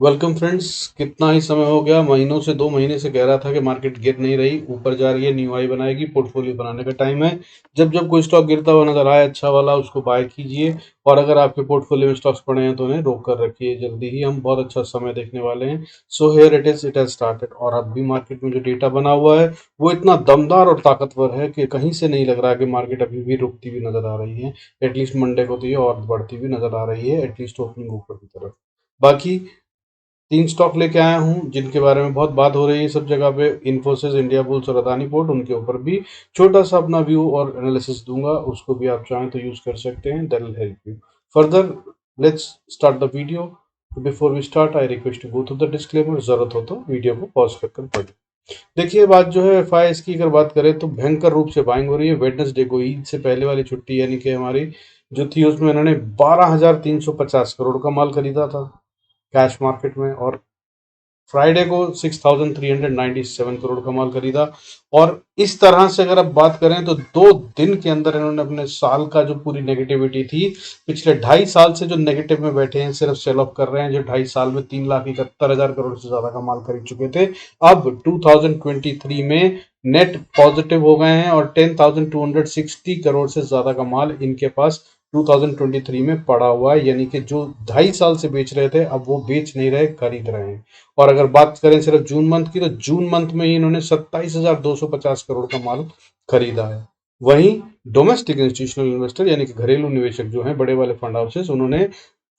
Welcome friends. कितना ही समय हो गया, महीनों से 2 महीने से कह रहा था कि मार्केट गिर नहीं रही, ऊपर जा रही है, न्यू हाई बनाएगी। पोर्टफोलियो बनाने का टाइम है। जब जब कोई स्टॉक गिरता हुआ नजर आए अच्छा वाला, उसको बाय कीजिए। और अगर आपके पोर्टफोलियो में स्टॉक्स पड़े हैं तो उन्हें रोक कर रखिए। जल्दी ही हम बहुत अच्छा समय देखने वाले हैं। So here it has started. और अब भी मार्केट में जो डेटा बना हुआ है वो इतना दमदार और ताकतवर है कि कहीं से नहीं लग रहा है कि मार्केट अभी भी रुकती हुई नजर आ रही है। एटलीस्ट मंडे को तो ये और बढ़ती हुई नजर आ रही है, एटलीस्ट ओपनिंग ऊपर की तरफ। बाकी 3 स्टॉक लेके आया हूँ जिनके बारे में बहुत बात हो रही है सब जगह पे। इन्फोसिस, इंडिया बुल्स और अदानी पोर्ट, उनके ऊपर भी छोटा सा अपना व्यू और एनालिसिस दूंगा। उसको भी आप चाहें तो यूज कर सकते हैं, that will help you further. Let's start the video. Before we start I request to go through the disclaimer. जरूरत हो तो वीडियो को पॉज कर पढ़ें। देखिए, बात जो है एफआईएस की अगर बात करें तो भयंकर रूप से बाइंग हो रही है। वेडनेसडे को, ईद से पहले वाली छुट्टी यानी कि हमारी जो थी, उसमें इन्होंने 12,350 करोड़ का माल खरीदा था कैश मार्केट में। और फ्राइडे को 6,397 करोड़ का माल खरीदा। और इस तरह से अगर आप बात करें तो 2 दिन के अंदर इन्होंने अपने साल का जो पूरी नेगेटिविटी थी, पिछले 2.5 साल से जो नेगेटिव में बैठे हैं, सिर्फ सेल ऑफ कर रहे हैं। जो 2.5 साल में 3,71,000 करोड़ से ज्यादा का माल खरीद चुके थे, अब 2023 में नेट पॉजिटिव हो गए हैं। और 10,260 करोड़ से ज्यादा का माल इनके पास 2023 में पड़ा हुआ है। यानी कि जो 2.5 साल से बेच रहे थे, अब वो बेच नहीं रहे, खरीद रहे हैं। और अगर बात करें सिर्फ जून मंथ की, तो जून मंथ में ही इन्होंने 27,250 करोड़ का माल खरीदा है। वहीं डोमेस्टिक इंस्टीट्यूशनल इन्वेस्टर यानी कि घरेलू निवेशक जो हैं, बड़े वाले फंड हाउसेस, उन्होंने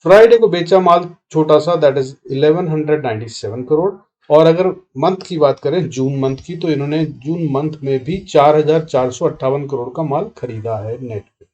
फ्राइडे को बेचा माल छोटा सा, दैट इज 1197 करोड़। और अगर मंथ की बात करें, जून मंथ की, तो इन्होंने जून मंथ में भी 4,458 करोड़ का माल खरीदा है नेट पे।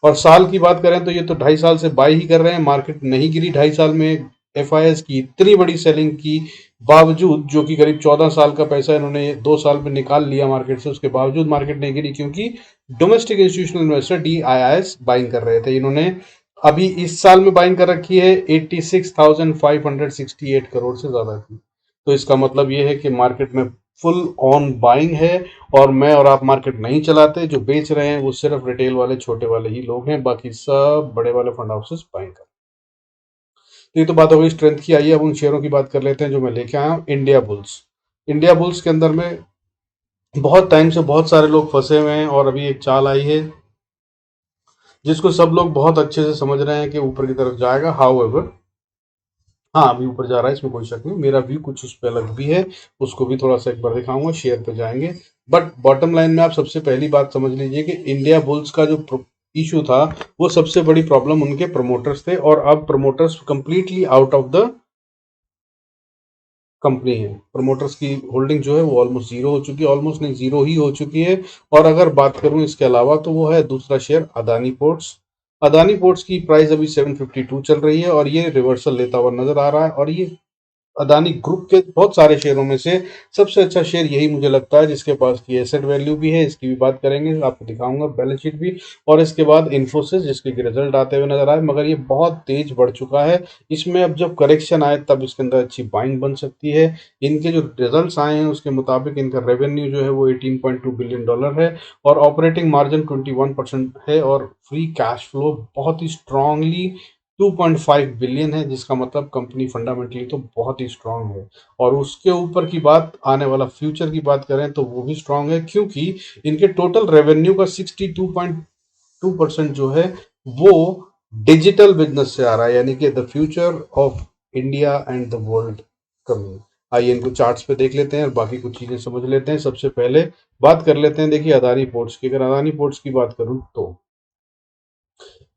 और साल की बात करें तो ये तो 2.5 साल से बाई ही कर रहे हैं। मार्केट नहीं गिरी 2.5 साल में। एफआईएस की इतनी बड़ी सेलिंग की बावजूद, जो कि करीब 14 साल का पैसा इन्होंने 2 साल में निकाल लिया मार्केट से, उसके बावजूद मार्केट नहीं गिरी, क्योंकि domestic institutional investor DIIs buying कर रहे थे। इन्होंने अभी इस साल में बाइंग कर रखी है 86,568 करोड़ से ज्यादा की। तो इसका मतलब ये है कि मार्केट में फुल ऑन बाइंग है। और मैं और आप मार्केट नहीं चलाते, जो बेच रहे हैं वो सिर्फ रिटेल वाले, छोटे वाले ही लोग हैं। बाकी सब बड़े वाले फंड हाउसेस बाइंग कर। तो ये तो बात हो गई स्ट्रेंथ की। आइए अब उन शेयरों की बात कर लेते हैं जो मैं लेके आया हूँ। India bulls. इंडिया बुल्स के अंदर में बहुत टाइम से बहुत सारे लोग फंसे हुए हैं, और अभी एक चाल आई है जिसको सब लोग बहुत अच्छे से समझ रहे हैं कि ऊपर की तरफ जाएगा। हाउ एवर, हाँ, अभी ऊपर जा रहा है, इसमें कोई शक नहीं। मेरा व्यू कुछ उस पर अलग भी है, उसको भी थोड़ा सा एक बार दिखाऊंगा, शेयर पे जाएंगे। बट बॉटम लाइन में आप सबसे पहली बात समझ लीजिए कि इंडिया बुल्स का जो इशू था, वो सबसे बड़ी प्रॉब्लम उनके प्रमोटर्स थे। और अब promoters completely out of the company है। प्रमोटर्स की होल्डिंग जो है वो ऑलमोस्ट जीरो हो चुकी है, ऑलमोस्ट नहीं, जीरो ही हो चुकी है। और अगर बात करूं इसके अलावा, तो वो है दूसरा share Adani ports. Adani ports की प्राइस अभी 752 चल रही है, और ये रिवर्सल लेता हुआ नजर आ रहा है। और ये अदानी ग्रुप के बहुत सारे शेयरों में से सबसे अच्छा शेयर यही मुझे लगता है, जिसके पास की एसेट वैल्यू भी है। इसकी भी बात करेंगे, आपको दिखाऊंगा बैलेंस शीट भी। और इसके बाद इन्फोसिस, जिसके कि रिजल्ट आते हुए नजर आए, मगर ये बहुत तेज बढ़ चुका है। इसमें अब जब करेक्शन आए तब इसके अंदर अच्छी बाइंग बन सकती है। इनके जो रिजल्ट्स आए हैं उसके मुताबिक इनका रेवेन्यू जो है वो $18.2 बिलियन है। और ऑपरेटिंग मार्जिन 21% है। और फ्री कैश फ्लो बहुत ही स्ट्रांगली 2.5 बिलियन है, जिसका मतलब कंपनी फंडामेंटली तो बहुत ही स्ट्रांग है। और उसके ऊपर की बात, आने वाला फ्यूचर की बात करें तो वो भी स्ट्रांग है, क्योंकि इनके टोटल रेवेन्यू का 62.2% जो है वो डिजिटल बिजनेस से आ रहा है, यानी कि the future of India and the world coming. आइए इनको चार्ट्स पे देख लेते हैं और बाकी कुछ चीजें समझ लेते हैं। सबसे पहले बात कर लेते हैं, देखिए, अदानी पोर्ट्स की। अगर अदानी पोर्ट्स की बात करूं तो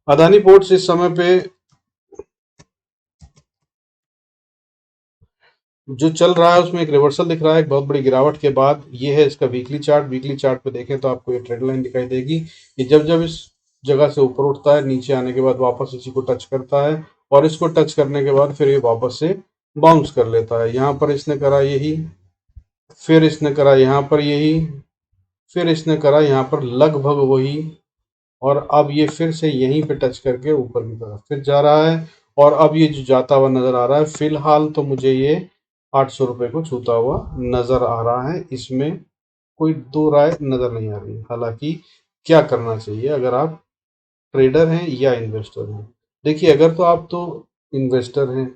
अदानी पोर्ट्स इस समय पे जो चल रहा है उसमें एक रिवर्सल दिख रहा है, एक बहुत बड़ी गिरावट के बाद। ये है इसका वीकली चार्ट। वीकली चार्ट पे देखें तो आपको ये ट्रेंड लाइन दिखाई देगी कि जब जब इस जगह से ऊपर उठता है, नीचे आने के बाद वापस इसी को टच करता है। और इसको टच करने के बाद फिर ये वापस से बाउंस कर लेता है। यहाँ पर इसने करा यही, फिर इसने करा यहाँ पर यही, फिर इसने करा यहाँ पर लगभग वही। और अब ये फिर से यहीं पे टच करके ऊपर की तरफ फिर जा रहा है। और अब ये जो जाता हुआ नजर आ रहा है, फिलहाल तो मुझे ये 800 रुपये को छूता हुआ नजर आ रहा है। इसमें कोई दो राय नजर नहीं आ रही। हालांकि क्या करना चाहिए अगर आप ट्रेडर हैं या इन्वेस्टर हैं? देखिए, अगर तो आप तो इन्वेस्टर हैं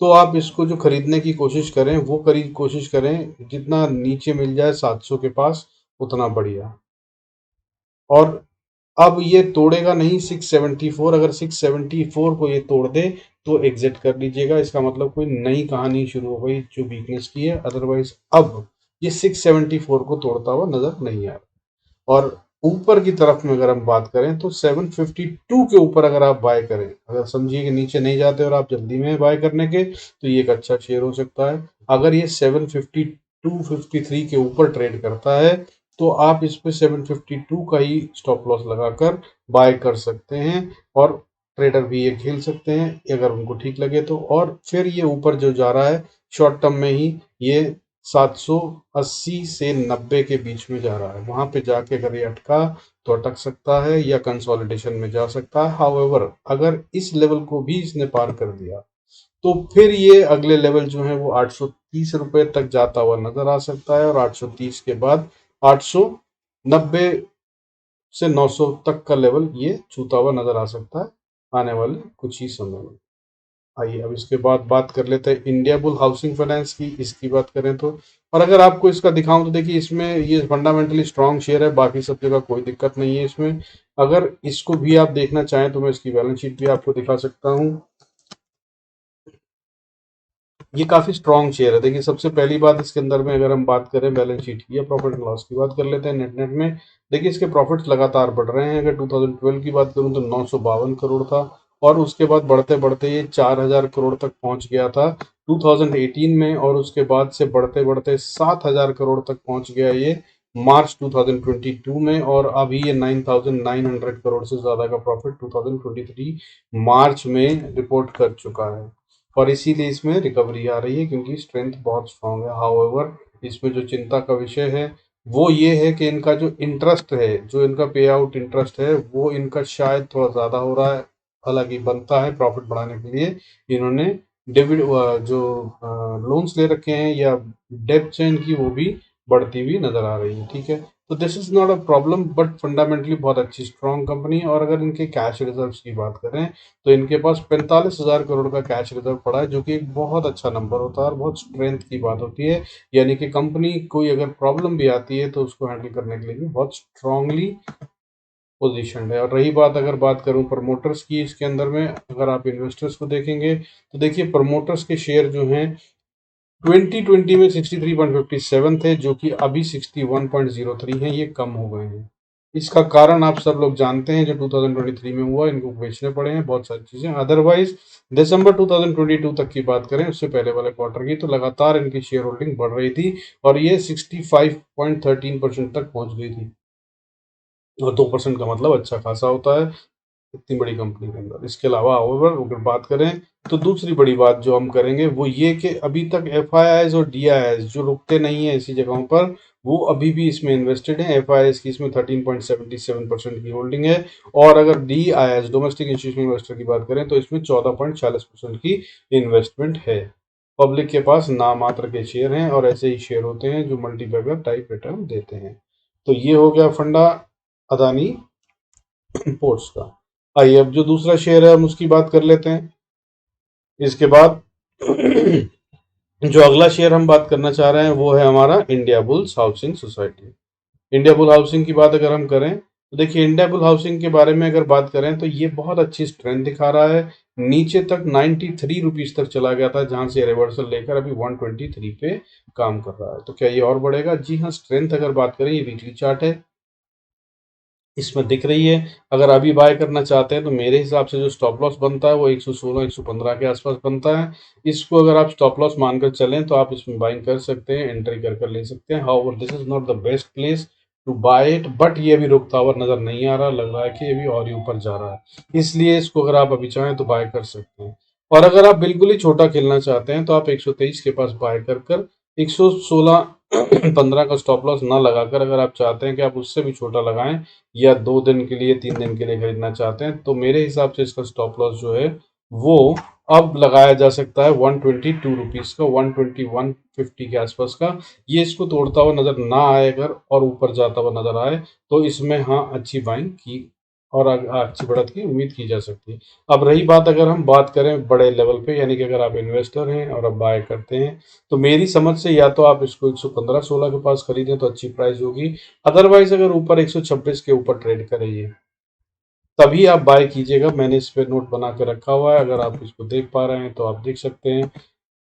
तो आप इसको जो खरीदने की कोशिश करें वो कोशिश करें जितना नीचे मिल जाए 700 के पास, उतना बढ़िया। और अब ये तोड़ेगा नहीं 674, अगर 674 को ये तोड़ दे तो एग्जिट कर लीजिएगा, इसका मतलब कोई नई कहानी शुरू हो गई जो वीकनेस की है। अदरवाइज अब ये 674 को तोड़ता हुआ नजर नहीं आ रहा। और ऊपर की तरफ में अगर हम बात करें तो 752 के ऊपर अगर आप बाय करें, अगर समझिए कि नीचे नहीं जाते और आप जल्दी में बाय करने के, तो ये एक अच्छा शेयर हो सकता है। अगर ये 752 53 के ऊपर ट्रेड करता है तो आप इस पे 752 का ही स्टॉप लॉस लगाकर बाय कर सकते हैं। और ट्रेडर भी ये खेल सकते हैं अगर उनको ठीक लगे तो। और फिर ये ऊपर जो जा रहा है शॉर्ट टर्म में ही, ये 780 से 90 के बीच में जा रहा है, वहां पे जाके अगर ये अटका तो अटक सकता है या कंसोलिडेशन में जा सकता है। हाउएवर अगर इस लेवल को भी इसने पार कर दिया तो फिर ये अगले लेवल जो है वो 830 रुपए तक जाता हुआ नजर आ सकता है। और 830 के बाद 890 से 900 तक का लेवल ये छूता हुआ नजर आ सकता है आने वाले कुछ ही समय में। आइए अब इसके बाद बात कर लेते हैं इंडिया बुल हाउसिंग फाइनेंस की। इसकी बात करें तो, और अगर आपको इसका दिखाऊं तो देखिए इसमें ये फंडामेंटली स्ट्रांग शेयर है, बाकी सब जगह कोई दिक्कत नहीं है इसमें। अगर इसको भी आप देखना चाहें तो मैं इसकी बैलेंस शीट भी आपको दिखा सकता हूँ। ये काफी स्ट्रांग शेयर है। देखिए सबसे पहली बात इसके अंदर में अगर हम बात करें बैलेंस शीट की या प्रॉफिट एंड लॉस की बात कर लेते हैं, नेट नेट में देखिए इसके प्रॉफिट्स लगातार बढ़ रहे हैं। अगर 2012 की बात करूं तो 952 करोड़ था, और उसके बाद बढ़ते बढ़ते ये 4000 करोड़ तक पहुंच गया था 2018 में, और उसके बाद से बढ़ते बढ़ते 7000 करोड़ तक पहुंच गया ये मार्च 2022 में। और अभी ये 9900 करोड़ से ज्यादा का प्रॉफिट 2023 मार्च में रिपोर्ट कर चुका है। और इसीलिए इसमें रिकवरी आ रही है क्योंकि स्ट्रेंथ बहुत स्ट्रांग है। हाउएवर इसमें जो चिंता का विषय है वो ये है कि इनका जो इंटरेस्ट है, जो इनका पे आउट इंटरेस्ट है, वो इनका शायद थोड़ा ज़्यादा हो रहा है। हालांकि बनता है प्रॉफिट बढ़ाने के लिए इन्होंने डेबिट जो लोन्स ले रखे हैं या डेब्ट है इनकी, वो भी बढ़ती हुई नजर आ रही है। ठीक है, तो this is not a problem, but fundamentally बहुत अच्छी स्ट्रांग कंपनी है। और अगर इनके कैश रिजर्व्स की बात करें तो इनके पास 45,000 करोड़ का कैश रिजर्व पड़ा है, जो कि एक बहुत अच्छा नंबर होता है और बहुत स्ट्रेंथ की बात होती है। यानी कि कंपनी कोई अगर प्रॉब्लम भी आती है तो उसको हैंडल करने के लिए भी बहुत स्ट्रांगली पोजीशनड है। और रही बात, अगर बात करूं प्रमोटर्स की, इसके अंदर में अगर आप इन्वेस्टर्स को देखेंगे तो देखिए प्रमोटर्स के शेयर जो हैं 2020 में 63.57 थे, जो कि अभी 61.03 है, ये कम हो गए हैं। इसका कारण आप सब लोग जानते हैं, जो 2023 में हुआ, इनको बेचने पड़े हैं बहुत सारी चीजें। अदरवाइज दिसंबर 2022 तक की बात करें, उससे पहले वाले क्वार्टर की, तो लगातार इनकी शेयर होल्डिंग बढ़ रही थी और ये 65.13% तक पहुंच गई थी। और 2% का मतलब अच्छा खासा होता है इतनी बड़ी कंपनी के अंदर। इसके अलावा ओवर अगर बात करें तो दूसरी बड़ी बात जो हम करेंगे वो ये कि अभी तक एफआईआईज और डीआईआईज जो रुकते नहीं है ऐसी जगहों पर, वो अभी भी इसमें इन्वेस्टेड है। एफआईआईज की इसमें 13.77% की होल्डिंग है, और अगर डीआईआईज डोमेस्टिक इंस्टीट्यूशनल इन्वेस्टर की बात करें तो इसमें 14.46% की इन्वेस्टमेंट है। पब्लिक के पास नाम मात्र के शेयर हैं, और ऐसे ही शेयर होते हैं जो मल्टीबैगर टाइप रिटर्न देते हैं। तो ये हो गया फंडा अदानी पोर्ट्स का। आइए अब जो दूसरा शेयर है हम उसकी बात कर लेते हैं। इसके बाद जो अगला शेयर हम बात करना चाह रहे हैं वो है हमारा India bulls housing society. India bull housing की बात अगर हम करें तो देखिए इंडिया बुल हाउसिंग के बारे में अगर बात करें तो ये बहुत अच्छी स्ट्रेंथ दिखा रहा है। नीचे तक 93 रुपीज तक चला गया था, जहां से रिवर्सल लेकर अभी 123 पे काम कर रहा है। तो क्या ये और बढ़ेगा? जी हाँ, स्ट्रेंथ अगर बात करें, ये वीकली चार्ट है, इसमें दिख रही है। अगर अभी बाय करना चाहते हैं तो मेरे हिसाब से जो स्टॉप लॉस बनता है वो 116 115 के आसपास बनता है। इसको अगर आप स्टॉप लॉस मानकर चलें तो आप इसमें बाइंग कर सकते हैं, एंट्री कर कर ले सकते हैं। However this is not the best place to buy it, but ये अभी रुकता हुआ नजर नहीं आ रहा, लग रहा है कि ये भी और ही ऊपर जा रहा है, इसलिए इसको अगर आप अभी चाहें तो बाय कर सकते हैं। और अगर आप बिल्कुल ही छोटा खेलना चाहते हैं तो आप 123 के पास बाय कर कर 116 15 का स्टॉप लॉस ना लगाकर, अगर आप चाहते हैं कि आप उससे भी छोटा लगाएं या 2 दिन के लिए 3 दिन के लिए खरीदना चाहते हैं, तो मेरे हिसाब से इसका स्टॉप लॉस जो है वो अब लगाया जा सकता है 122 रुपीज का, 121.50 के आसपास का। ये इसको तोड़ता हुआ नजर ना आए अगर, और ऊपर जाता हुआ नजर आए, तो इसमें हाँ अच्छी बाइंग की और अच्छी बढ़त की उम्मीद की जा सकती है। अब रही बात, अगर हम बात करें बड़े लेवल पे, यानी कि अगर आप इन्वेस्टर हैं और आप बाय करते हैं, तो मेरी समझ से या तो आप इसको 115-16 के पास खरीदें तो अच्छी प्राइस होगी। अदरवाइज अगर ऊपर 126 के ऊपर ट्रेड करे ये, तभी आप बाय कीजिएगा। मैंने इस पे नोट बना के रखा हुआ है, अगर आप इसको देख पा रहे हैं तो आप देख सकते हैं।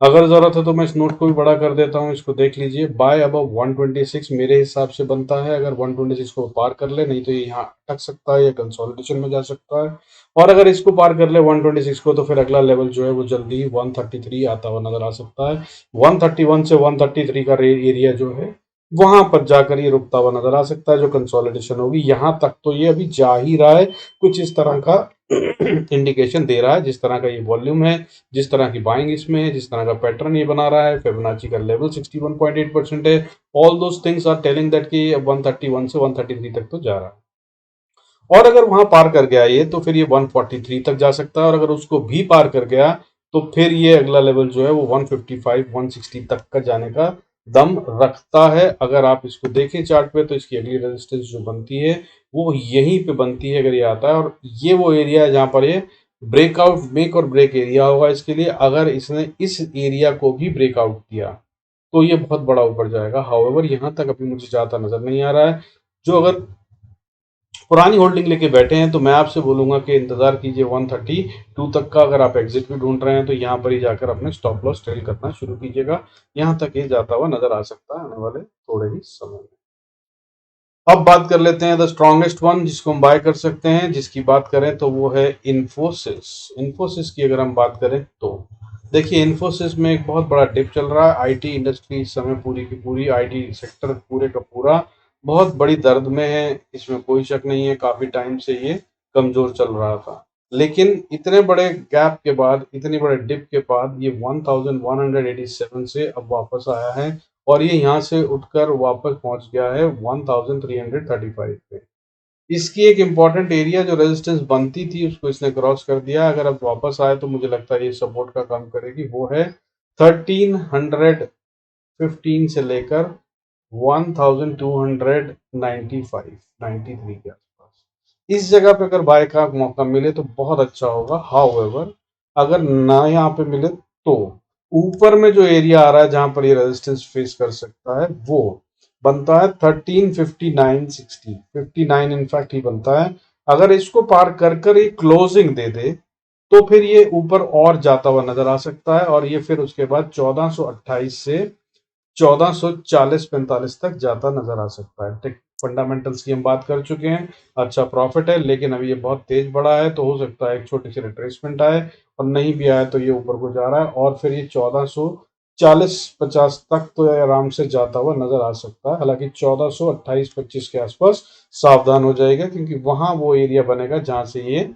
अगर ज़रूरत है तो मैं इस नोट को भी बड़ा कर देता हूँ, इसको देख लीजिए। बाय अबव 126 मेरे हिसाब से बनता है, अगर 126 को पार कर ले, नहीं तो ये यहाँ अटक सकता है या कंसोलिडेशन में जा सकता है। और अगर इसको पार कर ले 126 को, तो फिर अगला लेवल जो है वो जल्दी ही 133 आता हुआ नजर आ सकता है। 131 से 133 का एरिया जो है वहां पर जाकर ये रुकता हुआ नजर आ सकता है, जो कंसोलिडेशन होगी। यहां तक तो ये अभी जा ही रहा है, कुछ इस तरह का इंडिकेशन दे रहा है। जिस तरह का ये वॉल्यूम है, जिस तरह की बाइंग इसमें है, जिस तरह का पैटर्न ये बना रहा है, फिबोनाची का लेवल 61.8% है। All those things are telling that कि 131 से 133 तक तो जा रहा है। और अगर वहां पार कर गया ये, तो फिर ये 143 तक जा सकता है। और अगर उसको भी पार कर गया, तो फिर ये अगला लेवल जो है वो 155 160 तक का जाने का दम रखता है। अगर आप इसको देखें चार्ट पे, तो इसकी अगली रेजिस्टेंस जो बनती है वो यहीं पे बनती है, अगर ये आता है। और ये वो एरिया है जहां पर ये ब्रेकआउट, मेक और ब्रेक एरिया होगा इसके लिए। अगर इसने इस एरिया को भी ब्रेकआउट किया, तो ये बहुत बड़ा ऊपर जाएगा। हाउएवर यहां तक अभी मुझे जाता नजर नहीं आ रहा है। जो अगर पुरानी होल्डिंग लेके बैठे हैं, तो मैं आपसे बोलूंगा कि इंतजार कीजिए 132 तक का। अगर आप एग्जिट भी ढूंढ रहे हैं, तो यहाँ पर ही जाकर अपने स्टॉप लॉस ट्रेल करना शुरू कीजिएगा। यहाँ तक ये जाता हुआ नजर आ सकता है आने वाले थोड़े ही समय में। अब बात कर लेते हैं द स्ट्रॉन्गेस्ट वन, जिसको हम बाय कर सकते हैं। जिसकी बात करें तो वो है इन्फोसिस। इन्फोसिस की अगर हम बात करें तो देखिए, इन्फोसिस में एक बहुत बड़ा डिप चल रहा है। आईटी इंडस्ट्री इस समय पूरी की पूरी, आईटी सेक्टर पूरे का पूरा बहुत बड़ी दर्द में है, इसमें कोई शक नहीं है। काफी टाइम से ये कमजोर चल रहा था, लेकिन इतने बड़े गैप के बाद, इतने बड़े डिप के बाद, ये 1187 से अब वापस आया है। और ये यहाँ से उठकर वापस पहुंच गया है 1335 पे। इसकी एक इंपॉर्टेंट एरिया जो रेजिस्टेंस बनती थी, उसको इसने क्रॉस कर दिया। अगर अब वापस आए तो मुझे लगता है ये सपोर्ट का काम करेगी। वो है 1315 से लेकर 1295 93 के आसपास। इस जगह पे अगर बाय का मौका मिले तो बहुत अच्छा होगा। हाउएवर अगर ना यहाँ पे मिले, तो ऊपर में जो एरिया आ रहा है जहां पर ये रेजिस्टेंस फेस कर सकता है, वो बनता है 1359 60, 59 इनफैक्ट ही बनता है। अगर इसको पार कर कर ये क्लोजिंग दे दे, तो फिर ये ऊपर और जाता हुआ नजर आ सकता है। और ये फिर उसके बाद 1428 से 1440-45 तक जाता नजर आ सकता है। टेक फंडामेंटल्स की हम बात कर चुके हैं। अच्छा प्रॉफिट है, लेकिन अभी ये बहुत तेज बढ़ा है, तो हो सकता है एक छोटी सी रिट्रेसमेंट आए। और नहीं भी आए तो ये ऊपर को जा रहा है, और फिर ये 1440-50 तक तो ये आराम से जाता हुआ नजर आ सकता है। हालांकि 1428-25 के आसपास सावधान हो जाएगा, क्योंकि वहां वो एरिया बनेगा जहां से ये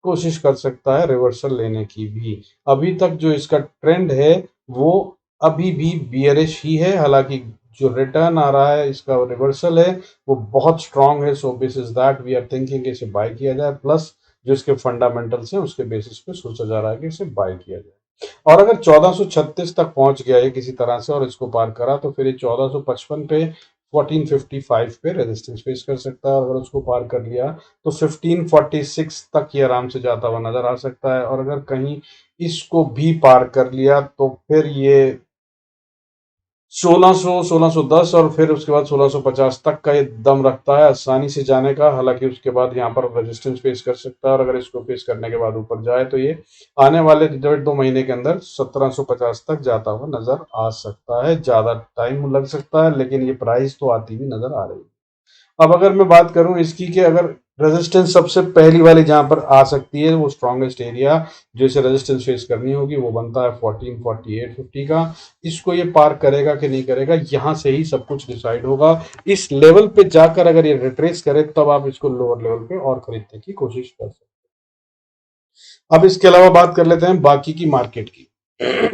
कोशिश कर सकता है रिवर्सल लेने की भी। अभी तक जो इसका ट्रेंड है वो अभी भी बियरिश ही है। हालांकि जो रिटर्न आ रहा है, इसका रिवर्सल है, वो बहुत स्ट्रांग है। So basis that we are thinking कि इसे बाय किया जाए। प्लस जो इसके फंडामेंटल्स हैं, उसके बेसिस पे सोचा जा रहा है कि इसे बाय किया जाए। और अगर 1436 तक पहुंच गया है किसी तरह से और इसको पार करा, तो फिर ये 1455 पे 1455 पे रेजिस्टेंस फेस कर सकता है। और अगर उसको पार कर लिया, तो 1546 तक ये आराम से जाता हुआ नजर आ सकता है। और अगर कहीं इसको भी पार कर लिया, तो फिर ये 1600 1610 और फिर उसके बाद 1650 तक का ये दम रखता है आसानी से जाने का। हालांकि उसके बाद यहाँ पर रेजिस्टेंस फेस कर सकता है, और अगर इसको फेस करने के बाद ऊपर जाए, तो ये आने वाले 1.5 महीने के अंदर 1750 तक जाता हुआ नजर आ सकता है। ज्यादा टाइम लग सकता है, लेकिन ये प्राइस तो आती हुई नजर आ रही है। अब अगर मैं बात करूं इसकी कि अगर रेजिस्टेंस सबसे पहली वाली जहां पर आ सकती है, वो स्ट्रॉन्गेस्ट एरिया जो इसे रेजिस्टेंस फेस करनी होगी, वो बनता है 1448-50 का। इसको ये पार करेगा कि नहीं करेगा, यहां से ही सब कुछ डिसाइड होगा। इस लेवल पे जाकर अगर ये रिट्रेस करे, तब आप इसको लोअर लेवल पे और खरीदने की कोशिश कर सकते हैं। अब इसके अलावा बात कर लेते हैं बाकी की मार्केट की।